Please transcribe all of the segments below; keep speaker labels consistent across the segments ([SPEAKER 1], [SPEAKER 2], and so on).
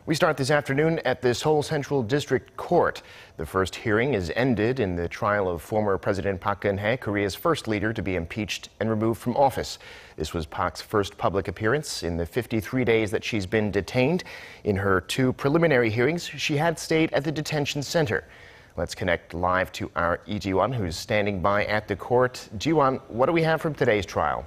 [SPEAKER 1] We start this afternoon at the Seoul Central District Court. The first hearing is ended in the trial of former President Park Geun-hye, Korea's first leader to be impeached and removed from office. This was Park's first public appearance in the 53 days that she's been detained. In her two preliminary hearings, she had stayed at the detention center. Let's connect live to our Lee Ji-won, who's standing by at the court. Ji-won, what do we have from today's trial?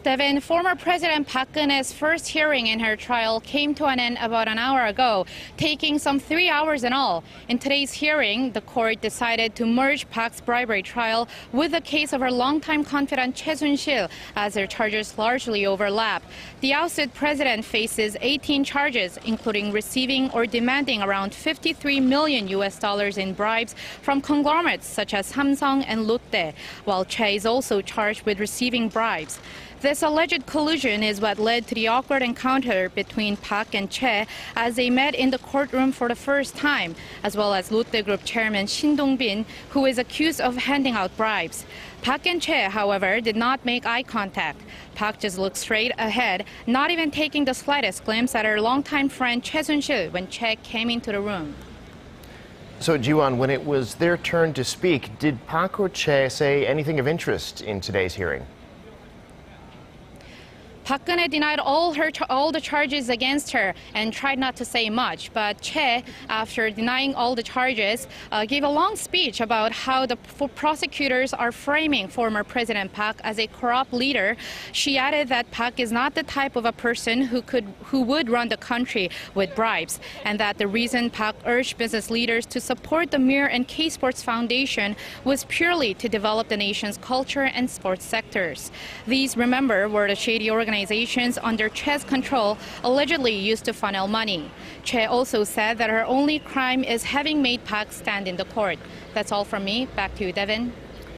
[SPEAKER 2] Devin, former President Park Geun-hye's first hearing in her trial came to an end about an hour ago, taking some 3 hours in all. In today's hearing, the court decided to merge Park's bribery trial with the case of her longtime confidant Choi Soon-sil, as their charges largely overlap. The ousted president faces 18 charges, including receiving or demanding around $53 million in bribes from conglomerates such as Samsung and Lotte, while Choi is also charged with receiving bribes. This alleged collusion is what led to the awkward encounter between Park and Choi as they met in the courtroom for the first time, as well as Lotte Group chairman Shin Dong-bin, who is accused of handing out bribes. Park and Choi, however, did not make eye contact. Park just looked straight ahead, not even taking the slightest glimpse at her longtime friend Choi Soon-sil when Choi came into the room.
[SPEAKER 1] So, Ji-won, when it was their turn to speak, did Park or Choi say anything of interest in today's hearing?
[SPEAKER 2] Park Geun-hye denied all the charges against her and tried not to say much. But Choi, after denying all the charges, gave a long speech about how the prosecutors are framing former President Park as a corrupt leader. She added that Park is not the type of a person who would run the country with bribes, and that the reason Park urged business leaders to support the Mir and K-Sports Foundation was purely to develop the nation's culture and sports sectors. These, remember, were the shady organizations under Choi's control allegedly used to funnel money. Choi also said that her only crime is having made Park stand in the court. That's all from me. Back to you, Devin.